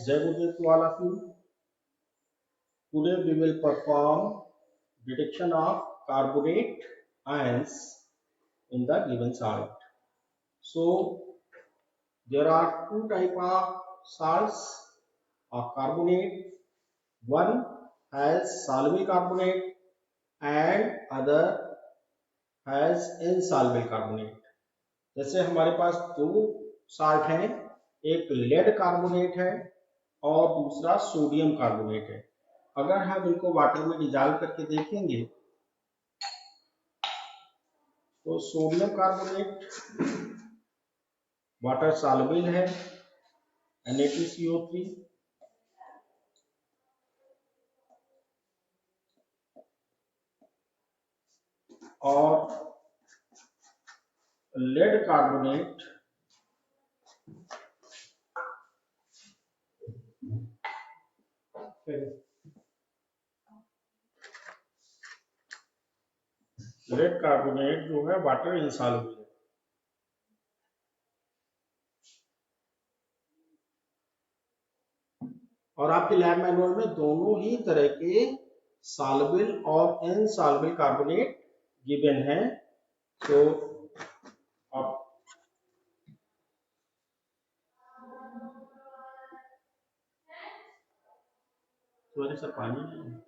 Jai good day to all of you. Today we will perform detection of carbonate ions in the given salt. So there are two type of salts of carbonate. One has soluble carbonate and other has insoluble carbonate. जैसे हमारे पास दो salt हैं, एक lead carbonate है और दूसरा sodium carbonate है। अगर हम इनको वाटर में डिजॉल्व करके देखेंगे तो सोडियम कार्बोनेट वाटर सॉल्युबल है Na2CO3, और लेड कार्बोनेट जो है वाटर इनसॉल्युबल है। और आपके लैब मैनुअल में दोनों ही तरह के सॉल्युबल और इनसॉल्युबल कार्बोनेट गिवन है। तो अब थोड़ा सा पानी है।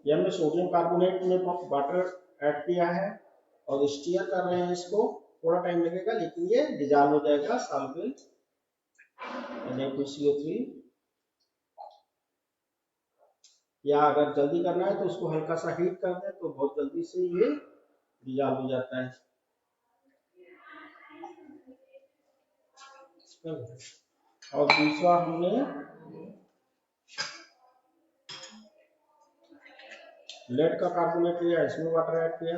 ये हमने सोडियम कार्बोनेट में वाटर ऐड किया है और स्टीयर कर रहे हैं इसको। थोड़ा टाइम लगेगा लेकिन ये डिजॉल्व हो जाएगा सॉल्युबल Na2CO3। या अगर जल्दी करना है तो उसको हल्का सा हीट कर दें तो बहुत जल्दी से ये डिजॉल्व हो जाता है। और दूसरा हमने लेड का कार्बोनेट लिया, इसमें वाटर ऐड किया,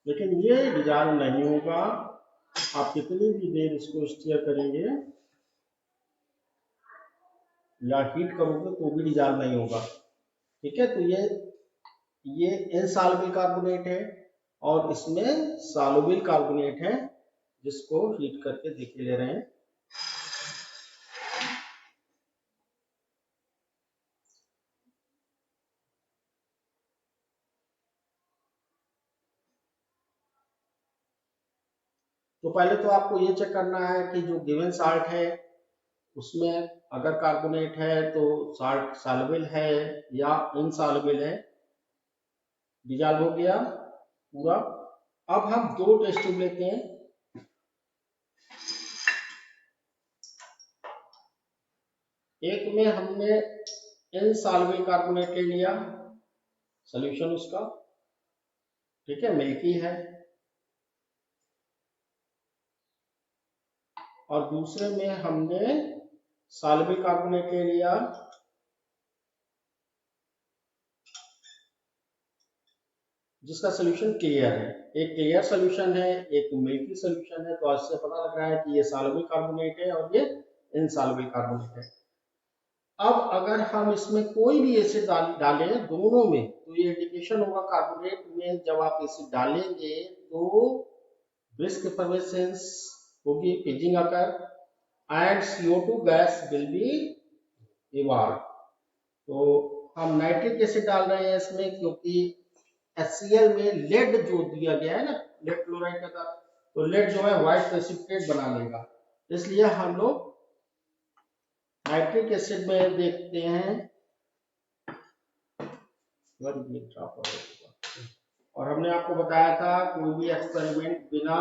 लेकिन ये डिजॉल्व नहीं होगा। आप कितनी भी देर इसको स्टीयर करेंगे या हीट करोगे तो भी डिजॉल्व नहीं होगा। ठीक है, तो ये इनसॉल्युबल कार्बोनेट है और इसमें सॉल्युबल कार्बोनेट है जिसको हीट करके देख ले रहे हैं। तो पहले तो आपको ये चेक करना है कि जो गिवन साल्ट है उसमें अगर कार्बोनेट है तो साल्ट सॉल्युबल है या इनसॉल्युबल है। डिजॉल्व हो गया पूरा। अब हम दो टेस्ट ट्यूब लेते हैं। एक में हमने इनसॉल्युबल कार्बोनेट ले लिया, सॉल्यूशन उसका ठीक है मिल्की है, और दूसरे में हमने सॉल्युबल कार्बोनेट ले लिया जिसका सॉल्यूशन क्लियर है। एक क्लियर सॉल्यूशन है, एक मिल्की सॉल्यूशन है। तो इससे पता लग रहा है कि ये सॉल्युबल कार्बोनेट है और ये इनसॉल्युबल कार्बोनेट है। अब अगर हम इसमें कोई भी एसिड डालें दोनों में तो ये इंडिकेशन होगा कार्बोनेट में जब आप एसिड डालेंगे तो brisk effervescence होगी, fizzing occur and CO2 gas will be evolve. तो हम नाइट्रिक एसिड डाल रहे हैं इसमें क्योंकि HCl में लेड जो दिया गया है ना, लेड क्लोराइड के साथ, तो लेड जो है व्हाइट प्रेसिपिटेट बना लेगा, इसलिए हम लोग नाइट्रिक एसिड में देखते हैं। और हमने आपको बताया था कोई भी एक्सपेरिमेंट बिना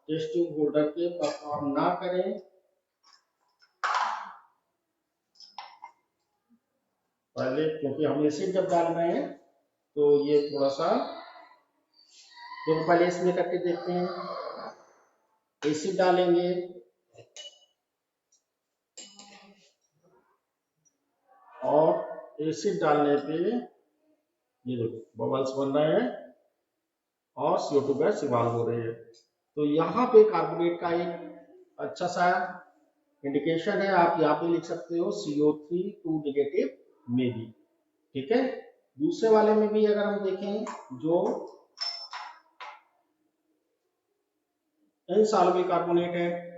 टेस्ट ट्यूब होल्डर के परफॉर्म ना करें। पहले क्योंकि हम एसिड जब डाल रहे हैं तो ये थोड़ा सा तो पहले इसमें करके देखते हैं। एसिड डालेंगे और एसिड डालने पे ये देखो बबल्स बन रहे हैं और CO2 गैस इवॉल्व हो रही है। तो यहाँ पे कार्बोनेट का एक अच्छा सा इंडिकेशन है, आप यहाँ पे लिख सकते हो CO3 2 नेगेटिव में भी, ठीक है। दूसरे वाले में भी अगर हम देखें जो इनसॉल्युबल कार्बोनेट है,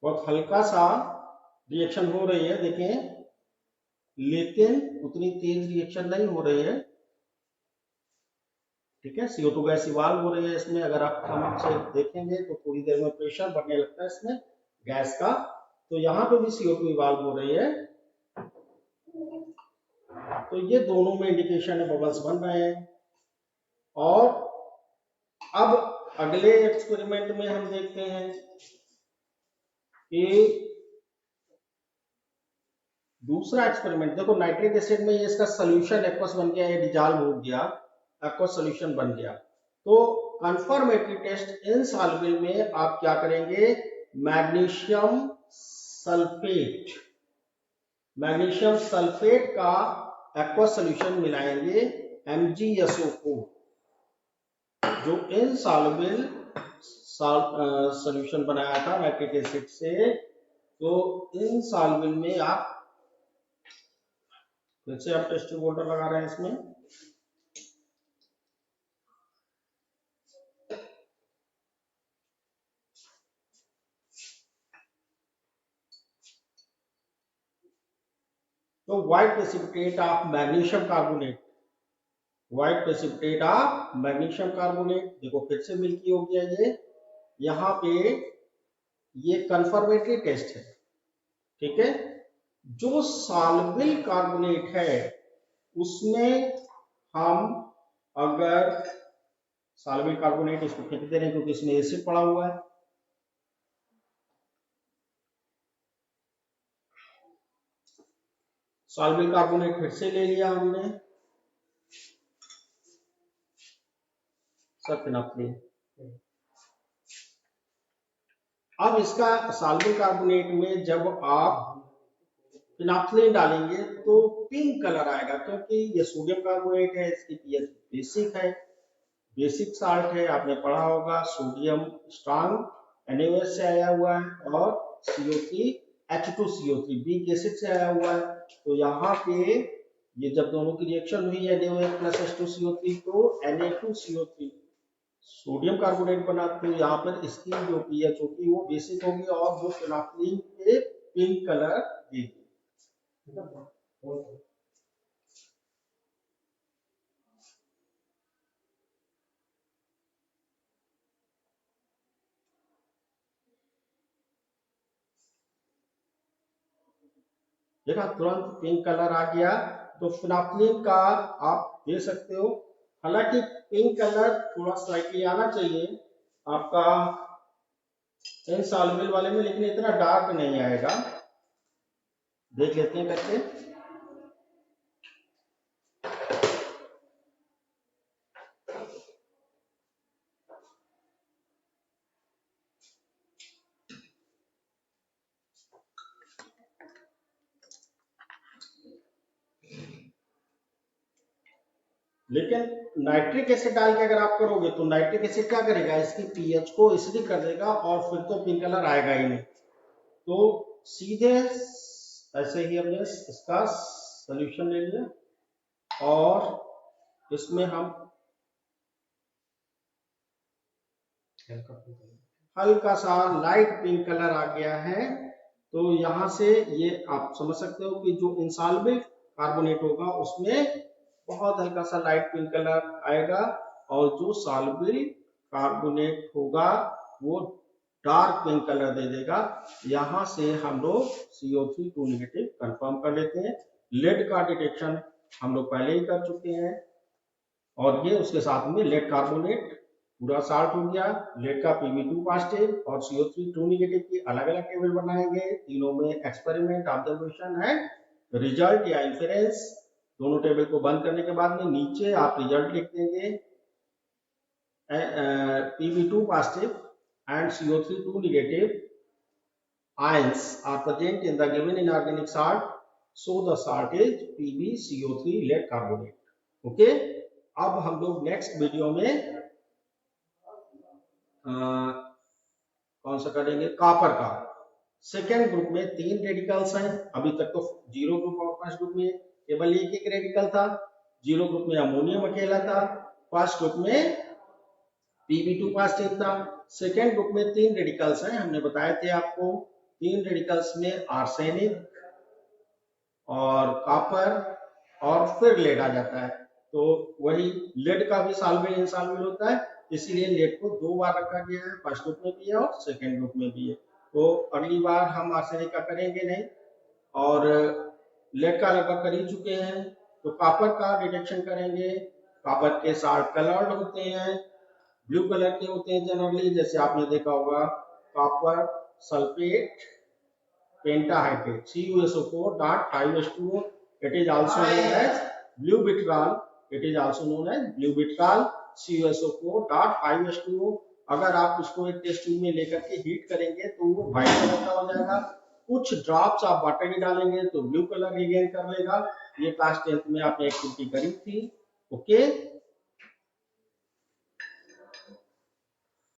बहुत हल्का सा रिएक्शन हो रही है, देखें, लेकिन उतनी तेज रिएक्शन नहीं हो रही है, ठीक है। CO2 गैस इवॉल्व हो रही है इसमें, अगर आप हम से देखेंगे तो थोड़ी देर में प्रेशर बढ़ने लगता है इसमें गैस का, तो यहाँ पे भी CO2 इवॉल्व हो रही है। तो ये दोनों में इंडिकेशन है बबल्स बन रहे हैं। और अब अगले एक्सपेरिमेंट में हम देखते हैं कि दूसरा एक्सपेरिमेंट, देखो नाइट्रिक एसिड में ये इसका सोल्यूशन एक्वस बन गया, ये डिजॉल्व हो गया, एक्वस सोल्यूशन बन गया। तो कंफर्मेटरी टेस्ट इनसॉल्युबल में आप क्या करेंगे, मैग्नीशियम सल्फेट का एक्वस सोल्यूशन मिलाएंगे MgSO4, जो इनसॉल्युबल सोल्यूशन बनाया था नाइट्रिक एसिड से। तो इनसॉल्युबल में आप फिर से आप टेस्टिंग वाटर लगा रहे हैं इसमें, तो white precipitate of magnesium carbonate, देखो फिर से मिल्की हो गया ये। यहाँ पे ये कंफर्मेटरी टेस्ट है, ठीक है। जो सॉल्युबल कार्बोनेट है उसमें हम अगर सॉल्युबल कार्बोनेट इसको फेंक दे रहे हैं क्योंकि इसमें एसिड पड़ा हुआ है, सॉल्युबल कार्बोनेट फिर से ले लिया हमने, सरफेनॉक्सीन। अब इसका सॉल्युबल कार्बोनेट में जब आप फिनॉक्सीन डालेंगे तो पिंक कलर आएगा, क्योंकि ये सोडियम कार्बोनेट है, इसकी पीएच बेसिक है, बेसिक साल्ट है, आपने पढ़ा होगा। सोडियम स्ट्रॉन्ग NaOH से आया हुआ है और CO3 H2CO3 वीक एसिड से आया हुआ है। तो यहाँ पे ये जब दोनों की रिएक्शन हुई है NaOH प्लस H2CO3 तो Na2CO3 सोडियम कार्बोनेट बना, तो यहाँ पर इसकी जो पीएच होगी वो बेसिक होगी और वो फिनॉक्सीन के पिंक कलर देगी। देखा तुरंत पिंक कलर आ गया, तो फिनॉक्सीन का आप दे सकते हो। हालांकि पिंक कलर थोड़ा स्लाइटली आना चाहिए आपका इनसॉल्युबल वाले में, लेकिन इतना डार्क नहीं आएगा। देख लेते हैं करके। लेकिन नाइट्रिक एसिड डाल के अगर आप करोगे तो नाइट्रिक एसिड क्या करेगा, इसकी पीएच को एसिडिक कर देगा और फिर तो पिंक कलर आएगा ही नहीं। तो सीधे ऐसे ही हमने इसका सॉल्यूशन ले लिया और इसमें हम हल्का सा लाइट पिंक कलर आ गया है। तो यहां से ये आप समझ सकते हो कि जो इंसॉल्युबल कार्बोनेट होगा उसमें बहुत हल्का सा लाइट पिंक कलर आएगा और जो सॉल्युबल कार्बोनेट होगा वो डार्क पिंक कलर दे देगा। यहां से हम लोग CO3 2 नेगेटिव कंफर्म कर लेते हैं। लेड का डिटेक्शन हम लोग पहले ही कर चुके हैं और ये उसके साथ में लेड कार्बोनेट पूरा साल्ट हो गया। लेड का Pb2 पॉजिटिव और CO3 2 निगेटिव की अलग अलग टेबल बनाएंगे। तीनों में एक्सपेरिमेंट, ऑब्जर्वेशन है, रिजल्ट या इंफरेंस। दोनों टेबल को बंद करने के बाद में नीचे आप रिजल्ट लिख देंगे। Pb2 positive and CO3 2 negative ions are present in the given inorganic salt, so the salt is PbCO3 lead carbonate. Okay, अब हम लोग नेक्स्ट वीडियो में कौन सा करेंगे, कॉपर का। सेकेंड ग्रुप में 3 रेडिकल्स हैं। अभी तक तो जीरो ग्रुप और फर्स्ट ग्रुप में केवल एक रेडिकल था। जीरो ग्रुप में अमोनियम अकेला था। फर्स्ट ग्रुप में Pb2 पॉजिटिव था। सेकेंड ग्रुप में 3 रेडिकल्स हैं, हमने बताए थे आपको। 3 रेडिकल्स में आर्सेनिक और कॉपर और फिर लेड आ जाता है। तो वही लेड का भी सॉल्वेंट इनसॉल्वेबल होता है, इसीलिए लेड को 2 बार रखा गया है, फर्स्ट ग्रुप में भी है और सेकेंड ग्रुप में भी है। तो अगली बार हम आर्सेनिक का करेंगे नहीं, और लेड का लगभग कर ही चुके हैं। तो कॉपर का डिटेक्शन करेंगे। कॉपर के साल्ट कलर्ड होते हैं, ब्लू कलर के होते हैं जनरली, जैसे आपने देखा होगा copper sulphate pentahydrate CuSO4.5H2O. It is also known as blue vitriol. It is also known as blue vitriol CuSO4.5H2O. अगर आप उसको एक टेस्ट ट्यूब में लेकर के हीट करेंगे तो वो व्हाइट कलर का हो जाएगा। कुछ ड्रॉप्स आप वाटर में डालेंगे तो ब्लू कलर रिगेन कर लेगा। ये क्लास 10th में आपने एक्टिविटी करी थी। ओके।